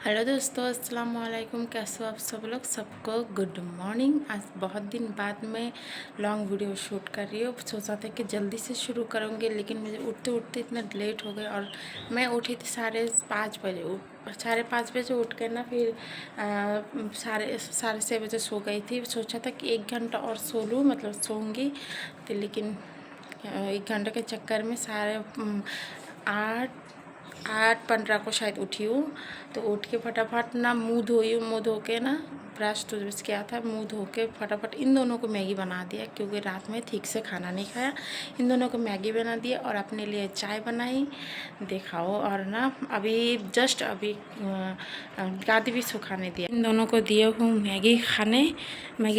Hello दोस्तों, अस्सलाम वालेकुम। कैसे हो आप सब लोग? सबको गुड मॉर्निंग। आज बहुत दिन बाद में लॉन्ग वीडियो शूट कर रही हूँ। सोचा था कि जल्दी से शुरू करूँगी, लेकिन मुझे उठते उठते इतना लेट हो गया। और मैं उठी थी 5:30 बजे। 5:30 बजे उठ कर ना फिर साढ़े 6 बजे सो गई थी। सोचा था कि 1 घंटा और सो लूँ, मतलब सोऊंगी तो, लेकिन 1 घंटे के चक्कर में साढ़े 8:15 को शायद उठी हूँ। तो उठ के फटाफट ना मुंह धोई हूँ। मुंह धो के ना ब्रश टूथब्रश किया था, मुंह धो के फटाफट इन दोनों को मैगी बना दिया, क्योंकि रात में ठीक से खाना नहीं खाया। इन दोनों को मैगी बना दिया और अपने लिए चाय बनाई, दिखाओ। और ना अभी जस्ट अभी गादी भी सुखाने दिया। इन दोनों को दिए हूँ मैगी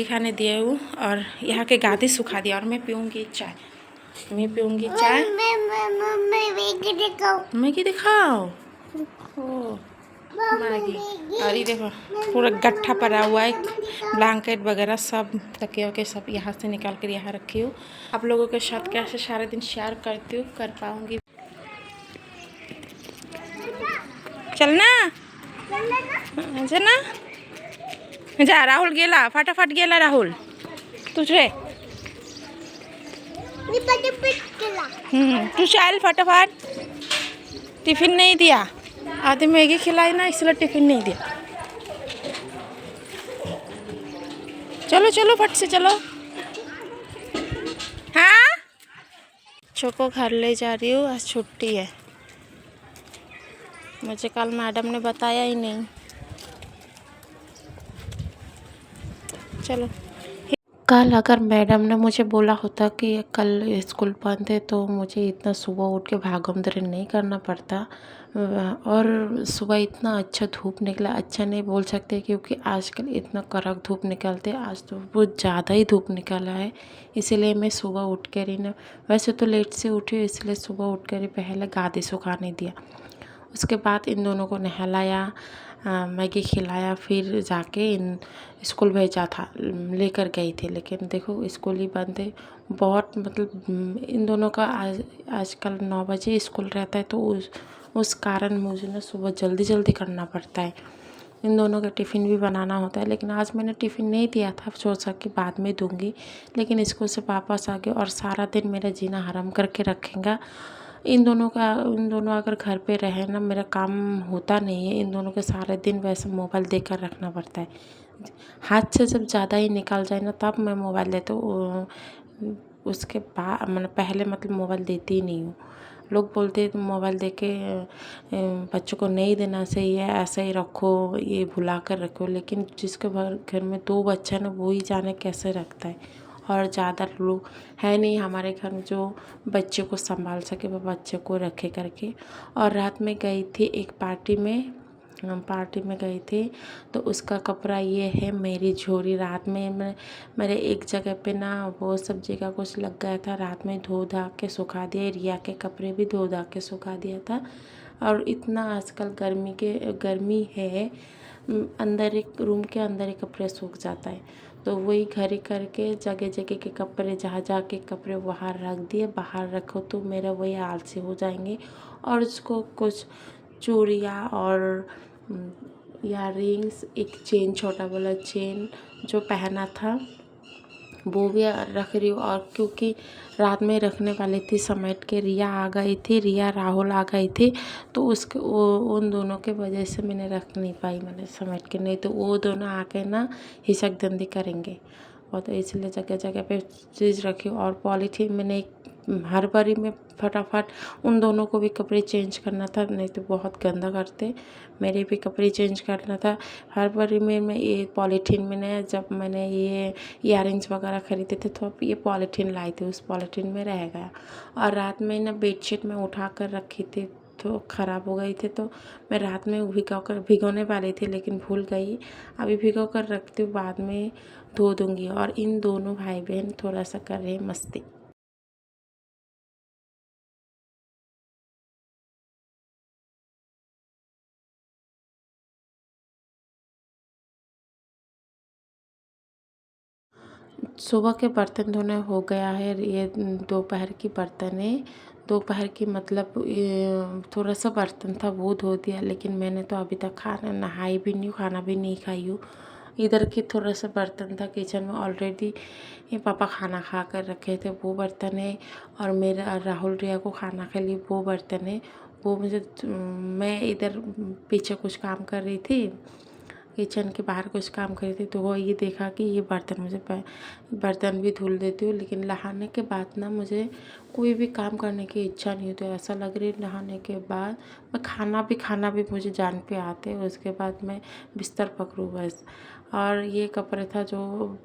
खाने दिए हूँ, और यहाँ के गादी सुखा दिया। और मैं पीऊँगी चाय। मैगी दिखाओ। ओ मैगी। और ये देखो पूरा गट्ठा पड़ा हुआ है, ब्लैंकेट वगैरह सब, तकिया वकिया सब यहाँ से निकाल कर यहाँ रखी हूँ। आप लोगों के साथ कैसे सारे दिन शेयर करती हूँ, कर पाऊँगी। चलना ना जा। राहुल गेला, फटाफट गेला राहुल तुझे। तू चल फटाफट। टिफिन नहीं दिया, आधी मैगी खिलाई ना, इसलिए टिफिन नहीं दिया। चलो चलो फट से चलो। हाँ, चोको घर ले जा रही हूँ, आज छुट्टी है। मुझे कल मैडम ने बताया ही नहीं। चलो, कल अगर मैडम ने मुझे बोला होता कि कल स्कूल बंद है, तो मुझे इतना सुबह उठ के भागम दौड़ नहीं करना पड़ता। और सुबह इतना अच्छा धूप निकला, अच्छा नहीं बोल सकते क्योंकि आजकल इतना कड़क धूप निकलते, आज तो बहुत ज़्यादा ही धूप निकला है। इसीलिए मैं सुबह उठ कर ही ना, वैसे तो लेट से उठी हूँ, इसलिए सुबह उठ कर ही पहले गादी सुखाने दिया। उसके बाद इन दोनों को नहलाया, मैगी खिलाया, फिर जाके इन स्कूल भेजा था, लेकर गई थी। लेकिन देखो स्कूल ही बंद है। बहुत मतलब इन दोनों का आजकल 9 बजे स्कूल रहता है, तो उस कारण मुझे ना सुबह जल्दी जल्दी करना पड़ता है। इन दोनों का टिफ़िन भी बनाना होता है, लेकिन आज मैंने टिफ़िन नहीं दिया था, सोचा कि बाद में दूंगी। लेकिन स्कूल से वापस आ गए और सारा दिन मेरा जीना हराम करके रखेगा। इन दोनों अगर घर पे रहे ना, मेरा काम होता नहीं है। इन दोनों के सारे दिन वैसे मोबाइल देकर रखना पड़ता है। हाथ से जब ज़्यादा ही निकल जाए ना, तब मैं मोबाइल देती हूँ। उसके बाद मैंने पहले मतलब मोबाइल देती ही नहीं हूँ। लोग बोलते हैं तुम मोबाइल दे के बच्चों को नहीं देना सही है, ऐसे ही रखो, ये भुला कर रखो। लेकिन जिसके घर में 2 बच्चे ना, वो ही जाने कैसे रखता है। और ज़्यादा लोग है नहीं हमारे घर में जो बच्चे को संभाल सके, वो बच्चे को रखे करके। और रात में गई थी एक पार्टी में गई थी, तो उसका कपड़ा ये है मेरी झोरी। रात में मेरे एक जगह पे ना वो सब्जी का कुछ लग गया था, रात में धो धा के सुखा दिया। रिया के कपड़े भी धो धा के सुखा दिया था। और इतना आजकल गर्मी है, अंदर एक रूम के अंदर ही कपड़े सूख जाता है। तो वही घड़ी करके जगह जगह के कपड़े, जहाँ जहाँ के कपड़े वहाँ रख दिए। बाहर रखो तो मेरा वही आलसी हो जाएंगे। और उसको कुछ चूड़ियाँ और इयररिंग्स, एक चेन, छोटा वाला चेन जो पहना था, वो भी रख रही हूँ। और क्योंकि रात में रखने वाली थी समेट के, रिया राहुल आ गई थी, तो उन दोनों के वजह से मैंने रख नहीं पाई, मैंने समेट के। नहीं तो वो दोनों आके ना हिचक दंदी करेंगे। और तो इसलिए जगह जगह पे चीज़ रखी। और पॉलीथीन मैंने हर बारी में फटाफट उन दोनों को भी कपड़े चेंज करना था, नहीं तो बहुत गंदा करते। मेरे भी कपड़े चेंज करना था हर बारी में। मैं ये पॉलीथीन में, जब मैंने ये इयररिंग्स वगैरह ख़रीदे थे, तो अब ये पॉलीथीन लाई थी, उस पॉलीथीन में रह गया। और रात में ना बेडशीट में उठा कर रखी थी, तो ख़राब हो गई थी, तो मैं रात में भिगोने वाली थी, लेकिन भूल गई। अभी भिगो कर रखती हूँ, बाद में धो दूँगी। और इन दोनों भाई बहन थोड़ा सा कर रहे हैं मस्ती। सुबह के बर्तन धोने हो गया है, ये दोपहर की बर्तन है। दोपहर की मतलब थोड़ा सा बर्तन था वो धो दिया, लेकिन मैंने तो अभी तक खाना नहाई भी नहीं हूँ, खाना भी नहीं खाई हूँ। इधर की थोड़ा सा बर्तन था किचन में ऑलरेडी, ये पापा खाना खा कर रखे थे वो बर्तन है, और मेरा राहुल रिया को खाना के लिए वो बर्तन है। वो मुझे मैं इधर पीछे कुछ काम कर रही थी, किचन के बाहर कुछ काम कर रही थी, तो वो ये देखा कि ये बर्तन मुझे बर्तन भी धुल देती हूँ, लेकिन नहाने के बाद ना मुझे कोई भी काम करने की इच्छा नहीं होती। ऐसा लग रही है नहाने के बाद मैं खाना भी मुझे जान पे आते हैं, उसके बाद मैं बिस्तर पकड़ूँ बस। और ये कपड़े था जो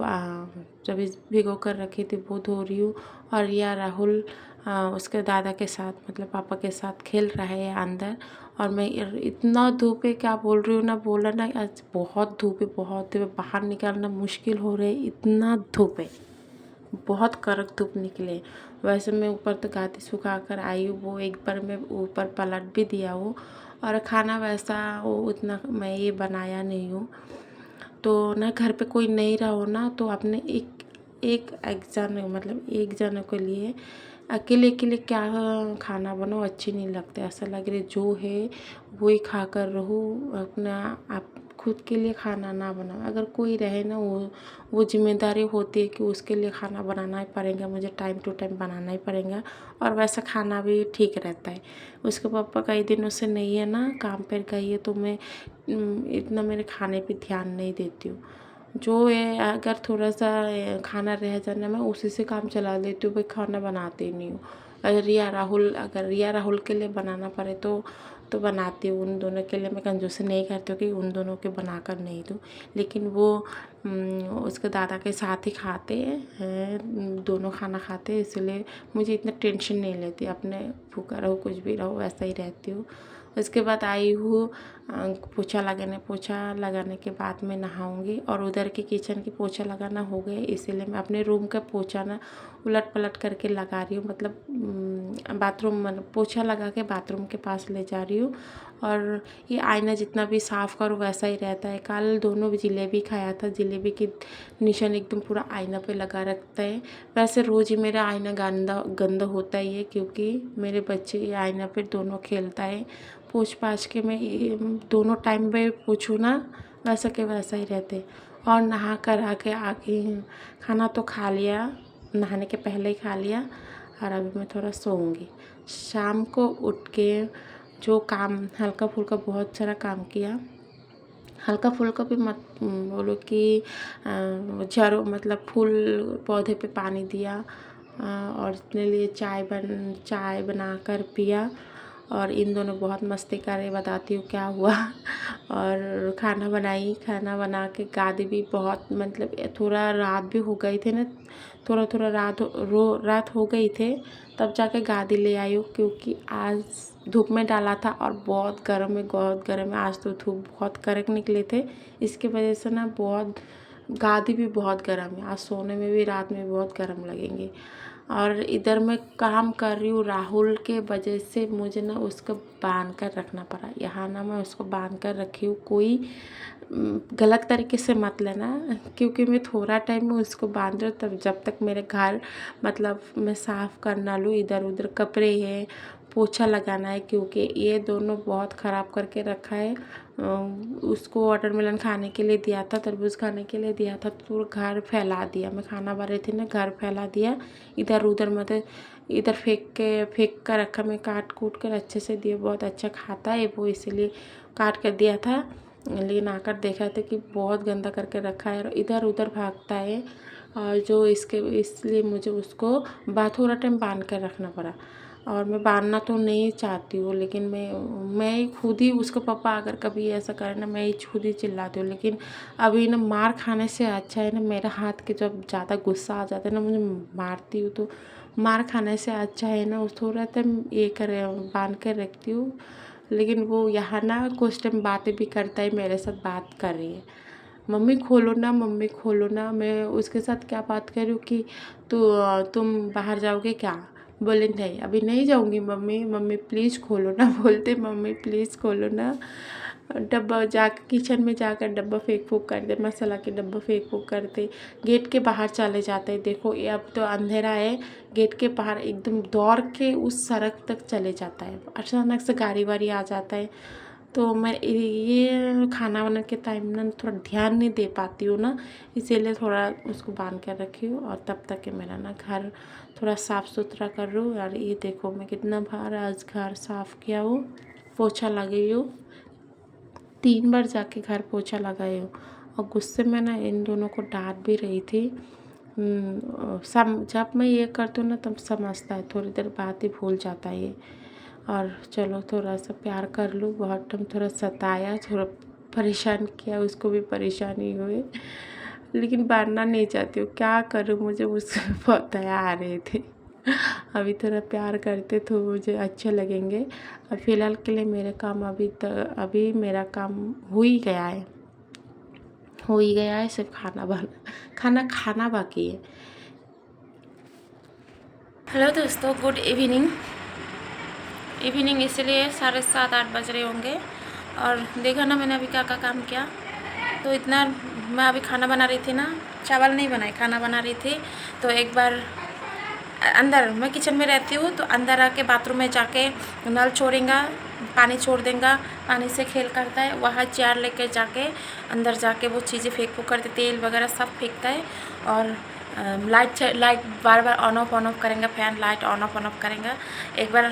जब भिगो कर रखी थी वो धो रही हूँ। और यह राहुल उसके दादा के साथ मतलब पापा के साथ खेल रहा है अंदर। और मैं इतना धूप है, क्या बोल रही हूँ ना, बोला ना, आज बहुत धूप है, बहुत धूप है, बाहर निकलना मुश्किल हो रहा है, इतना धूप है, बहुत कड़क धूप निकले। वैसे मैं ऊपर तो गादी सुखा कर आई हूँ, वो एक बार मैं ऊपर पलट भी दिया हूँ। और खाना वैसा वो उतना मैं ये बनाया नहीं हूँ। तो ना घर पे कोई नहीं रहा हो ना, तो अपने एक जन मतलब एक जनों के लिए अकेले अकेले क्या खाना बनाओ, अच्छी नहीं लगती। ऐसा लग रहा है जो है वही खा कर रहो, अपना आप खुद के लिए खाना ना बनाओ। अगर कोई रहे ना, वो जिम्मेदारी होती है कि उसके लिए खाना बनाना ही पड़ेगा, मुझे टाइम टू टाइम बनाना ही पड़ेगा। और वैसा खाना भी ठीक रहता है। उसके पापा कई दिनों से नहीं है ना, काम पर गई है, तो मैं इतना मेरे खाने पे ध्यान नहीं देती हूँ। जो है अगर थोड़ा सा खाना रह जाना, मैं उसी से काम चला लेती हूँ, भाई खाना बनाती नहीं हूँ। अगर रिया राहुल के लिए बनाना पड़े तो बनाती हूँ। उन दोनों के लिए मैं कंजूसी नहीं करती हूँ कि उन दोनों के बना कर नहीं दूँ। लेकिन वो उसके दादा के साथ ही खाते हैं, दोनों खाना खाते हैं, इसलिए मुझे इतना टेंशन नहीं लेती। अपने भूखा रहो कुछ भी रहो वैसा ही रहती हूँ। उसके बाद आई हूँ पोछा लगाने के बाद मैं नहाऊंगी। और उधर के किचन की पोछा लगाना हो गया, इसीलिए मैं अपने रूम का पोछा ना उलट पलट करके लगा रही हूँ। मतलब बाथरूम मतलब पोछा लगा के बाथरूम के पास ले जा रही हूँ। और ये आईना जितना भी साफ़ करो वैसा ही रहता है। कल दोनों जलेबी खाया था, जलेबी की निशान एकदम पूरा आईना पे लगा रखता है। वैसे रोज़ ही मेरा आईना गंदा होता ही है, क्योंकि मेरे बच्चे ये आईना पे दोनों खेलता है। पोंछ पाछ के मैं दोनों टाइम पे पोंछूँ ना, वैसा के वैसा ही रहते। और नहा कर आके खाना तो खा लिया, नहाने के पहले ही खा लिया। और अभी मैं थोड़ा सोऊंगी। शाम को उठ के जो काम हल्का फुल्का बहुत सारा काम किया। हल्का फुल्का भी मत बोलो कि झाड़ू मतलब फूल पौधे पे पानी दिया, और अपने लिए चाय बना कर पिया। और इन दोनों बहुत मस्ती कर रहे, बताती हूँ क्या हुआ। और खाना बना के गादी भी बहुत मतलब थोड़ा रात भी हो गई थी ना, थोड़ा रात हो गई थे, तब जाके गादी ले आई हूँ। क्योंकि आज धूप में डाला था और बहुत गर्म है। आज तो धूप बहुत कड़क निकले थे, इसकी वजह से ना बहुत गादी भी बहुत गर्म है। आज सोने में भी रात में बहुत गर्म लगेंगे। और इधर मैं काम कर रही हूँ, राहुल के वजह से मुझे ना उसको बांध कर रखना पड़ा। यहाँ ना मैं उसको बांध कर रखी हूँ, कोई गलत तरीके से मत लेना, क्योंकि मैं थोड़ा टाइम में उसको बांध रही हूँ। तब जब तक मेरे घर मतलब मैं साफ़ करना लूँ, इधर उधर कपड़े हैं, पोछा लगाना है, क्योंकि ये दोनों बहुत ख़राब करके रखा है। उसको वाटरमेलन खाने के लिए दिया था, तरबूज खाने के लिए दिया था, तो घर फैला दिया। मैं खाना बना रही थी ना, घर फैला दिया इधर उधर, मतलब इधर फेंक कर रखा। मैं काट कूट कर अच्छे से दिया, बहुत अच्छा खाता है वो, इसीलिए काट कर दिया था। लेकिन आकर देखा था कि बहुत गंदा करके रखा है और इधर उधर भागता है। और जो इसलिए मुझे उसको थोड़ा टाइम बांध कर रखना पड़ा। और मैं बांधना तो नहीं चाहती हूँ, लेकिन मैं खुद ही उसका पापा अगर कभी ऐसा करे ना, मैं ही खुद ही चिल्लाती हूँ। लेकिन अभी ना मार खाने से अच्छा है ना, मेरा हाथ के जब ज़्यादा गुस्सा आ जाता है ना, मुझे मारती हूँ, तो मार खाने से अच्छा है ना उस थोड़ा टाइम ये करे बांध कर रखती हूँ। लेकिन वो यहाँ ना कुछ टाइम बातें भी करता है, मेरे साथ बात कर रही है, मम्मी खोलो ना, मम्मी खोलो ना। मैं उसके साथ क्या बात कर रही हूँ कि तुम बाहर जाओगे क्या? बोले नहीं, अभी नहीं जाऊँगी मम्मी, मम्मी प्लीज़ खोलो ना। बोलते मम्मी प्लीज़ खोलो ना। डब्बा जा किचन में जाकर डब्बा फेंक फूक करते, मसाला के डब्बा फेंक फूक करते, गेट के बाहर चले जाते। देखो ये अब तो अंधेरा है, गेट के बाहर एकदम दौड़ के उस सड़क तक चले जाता है। अचानक से गाड़ी वाड़ी आ जाता है, तो मैं ये खाना वाना के टाइम ना थोड़ा ध्यान नहीं दे पाती हूँ ना, इसीलिए थोड़ा उसको बांध कर रखी हूँ। और तब तक के मेरा ना घर थोड़ा साफ़ सुथरा कर रही हूँ। और ये देखो मैं कितना बार आज घर साफ़ किया हूँ, पोछा लगाई हूँ, 3 बार जाके घर पोछा लगाई हूँ। और गुस्से में ना इन दोनों को डांट भी रही थी। जब मैं ये करती हूँ ना तब समझता है, थोड़ी देर बाद ही भूल जाता है ये। और चलो थोड़ा सा प्यार कर लूँ, बहुत टाइम थोड़ा सताया, थोड़ा परेशान किया, उसको भी परेशानी हुई, लेकिन मानना नहीं चाहती हूँ, क्या करूँ, मुझे उससे बहुत दया आ रही थी। अभी थोड़ा प्यार करते तो मुझे अच्छे लगेंगे। अब फ़िलहाल के लिए मेरे काम अभी मेरा काम हो ही गया है, सिर्फ खाना खाना बाकी है। हेलो दोस्तों, गुड इवनिंग। इसलिए 7:30-8 बज रहे होंगे। और देखा ना मैंने अभी क्या काम किया। तो इतना मैं अभी खाना बना रही थी ना, चावल नहीं बनाए, खाना बना रही थी। तो एक बार अंदर, मैं किचन में रहती हूँ, तो अंदर आके बाथरूम में जाके नल छोड़ेगा, पानी छोड़ देगा, पानी से खेल करता है, वहाँ चेयर लेके जाके अंदर जाके वो चीज़ें फेंक करते, तेल वगैरह सब फेंकता है। और light bar bar on off करेंगे, फैन लाइट ऑन ऑफ करेंगे। एक बार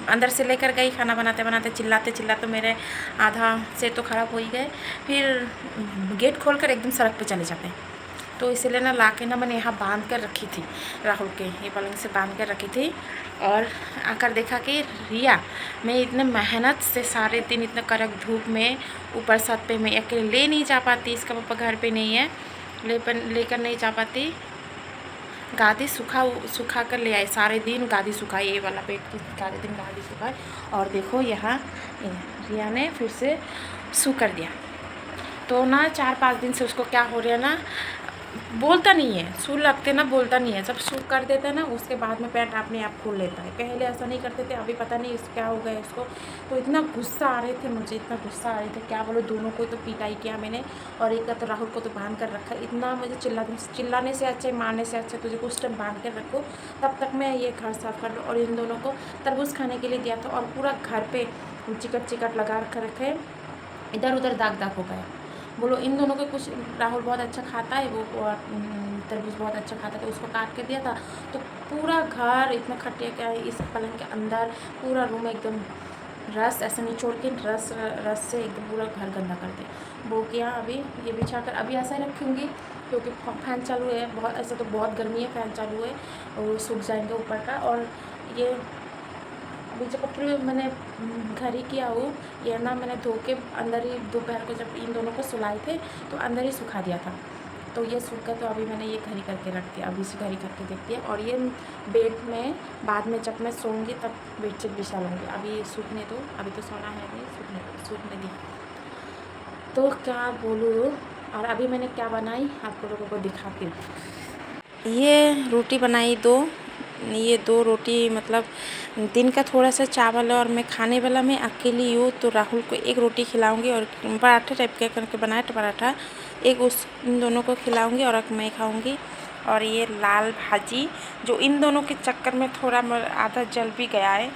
अंदर से लेकर गई, खाना बनाते बनाते चिल्लाते मेरे आधा से तो ख़राब हो ही गए। फिर गेट खोल कर एकदम सड़क पे चले जाते। तो इसीलिए ना ला के ना मैंने यहाँ बांध कर रखी थी, राहुल के ये पलंग से बांध कर रखी थी। और आकर देखा कि रिया, मैं इतने मेहनत से सारे दिन इतने कड़क धूप में ऊपर छत पे मैं अकेले ले नहीं जा पाती, इसका पापा घर पे नहीं है, लेकर नहीं जा पाती। गादी सुखा कर ले आए, सारे दिन गादी सुखाई, ये वाला पेट की सारे दिन गादी सुखाई। और देखो यहाँ रिया ने फिर से सू कर दिया। तो ना 4-5 दिन से उसको क्या हो रहा है ना, बोलता नहीं है, सू लगते ना बोलता नहीं है, जब सू कर देता है ना उसके बाद में पैंट अपने आप खोल लेता है। पहले ऐसा नहीं करते थे, अभी पता नहीं क्या हो गया इसको। तो इतना गुस्सा आ रहे थे मुझे, इतना गुस्सा आ रहे थे, क्या बोलो, दोनों को तो पिटाई किया मैंने। और एक का तो राहुल को तो बांध कर रखा, इतना मुझे चिल्लाने से अच्छा, मारने से अच्छा तुझे कुछ टाइम बांध कर रखो, तब तक मैं ये घर साफ कर लूँ। और इन दोनों को तरबूज खाने के लिए दिया था, और पूरा घर पे चिकट लगा रखे, इधर उधर दाग हो गया। बोलो इन दोनों को कुछ, राहुल बहुत अच्छा खाता है, वो तरबूज बहुत अच्छा खाता था, उसको काट के दिया था। तो पूरा घर इतना खटिया क्या है, इस पलंग के अंदर पूरा रूम एकदम रस ऐसा निचोड़ के रस से एकदम पूरा घर गंदा कर दे। वो किया, अभी ये बिछा कर अभी ऐसा ही रखूँगी, क्योंकि फैन चालू है, बहुत ऐसा तो बहुत गर्मी है, फैन चालू है और वो सूख जाएंगे ऊपर का। और ये अभी जो कपड़े मैंने घर ही किया हूँ, ये ना मैंने धो के अंदर ही दोपहर को जब इन दोनों को सुलाए थे तो अंदर ही सुखा दिया था। तो ये सूख गया, तो अभी मैंने ये घर ही करके रख दिया, अभी से घर ही करके देखती है। और ये बेड में बाद में जब मैं सोऊंगी तब बेडशीट बिछा लूँगी, अभी सूखने दो, अभी तो सोना है नहीं, सूखने दी। तो क्या बोलूँ। और अभी मैंने क्या बनाई आप लोगों को दिखाती हूँ। ये रोटी बनाई ये दो रोटी, मतलब दिन का थोड़ा सा चावल है और मैं खाने वाला मैं अकेली हूँ। तो राहुल को एक रोटी खिलाऊंगी और पराठा टाइप का करके बनाया पराठा, एक इन दोनों को खिलाऊंगी और एक मैं खाऊंगी। और ये लाल भाजी, जो इन दोनों के चक्कर में थोड़ा आधा जल भी गया है,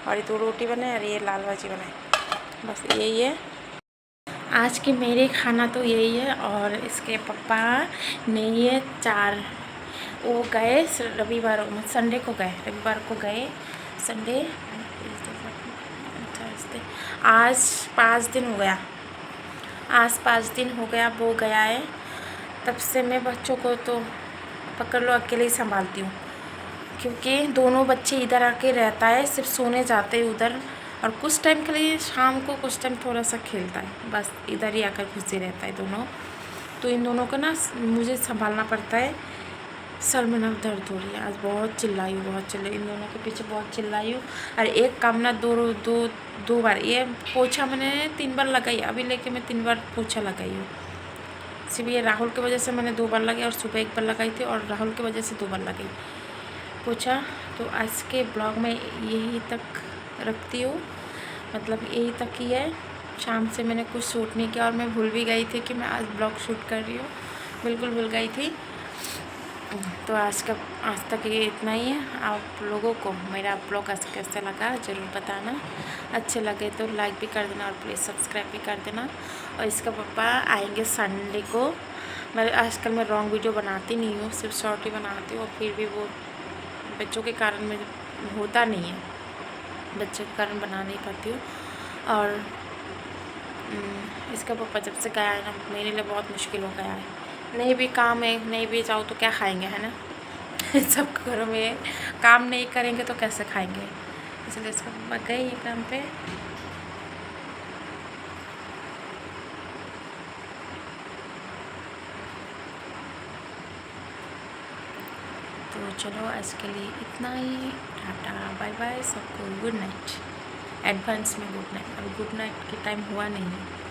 और ये 2 रोटी बनाए और ये लाल भाजी बनाए, बस यही है आज के मेरे खाना तो यही है। और इसके पापा नहीं है, 4 वो गए संडे को गए, संडे आज 5 दिन हो गया, वो गया है। तब से मैं बच्चों को तो पकड़ लो अकेले ही संभालती हूँ, क्योंकि दोनों बच्चे इधर आके रहता है, सिर्फ सोने जाते हैं उधर, और कुछ टाइम के लिए शाम को कुछ टाइम थोड़ा सा खेलता है, बस इधर ही आकर घुसे रहता है दोनों। तो इन दोनों को ना मुझे संभालना पड़ता है। सर में ना दर्द हो रही है, आज बहुत चिल्लाई, इन दोनों के पीछे बहुत चिल्लाई हूँ। और एक काम ना दो बार, ये पोछा मैंने 3 बार लगाई, अभी लेके मैं 3 बार पोछा लगाई हूँ। सिर्फ ये राहुल की वजह से मैंने 2 बार लगाई, और सुबह 1 बार लगाई थी, और राहुल की वजह से 2 बार लगाई पोछा। तो आज के ब्लॉग में यही तक रखती हूँ। मतलब यही तक ही है। शाम से मैंने कुछ शूट नहीं किया और मैं भूल भी गई थी कि मैं आज ब्लॉग शूट कर रही हूँ, बिल्कुल भूल गई थी। तो आज तक ये इतना ही है। आप लोगों को मेरा ब्लॉग कैसा लगा ज़रूर बताना। अच्छे लगे तो लाइक भी कर देना और प्लीज़ सब्सक्राइब भी कर देना। और इसका पापा आएंगे संडे को। मैं आजकल मैं लॉन्ग वीडियो बनाती नहीं हूँ, सिर्फ शॉर्ट ही बनाती हूँ, और फिर भी वो बच्चों के कारण में होता नहीं है, बच्चों के कारण बना नहीं पाती हूँ। और इसका पापा जब से गया है ना, मेरे लिए बहुत मुश्किल हो गया है। नहीं भी काम है, नहीं भी जाओ तो क्या खाएंगे, है ना। सब घरों में काम नहीं करेंगे तो कैसे खाएंगे, इसलिए इसका पापा गए ये काम पे। तो चलो आज के लिए इतना ही। टाटा बाय बाय सबको, गुड नाइट। एडवांस में गुड नाइट। अभी गुड नाइट के टाइम हुआ नहीं है।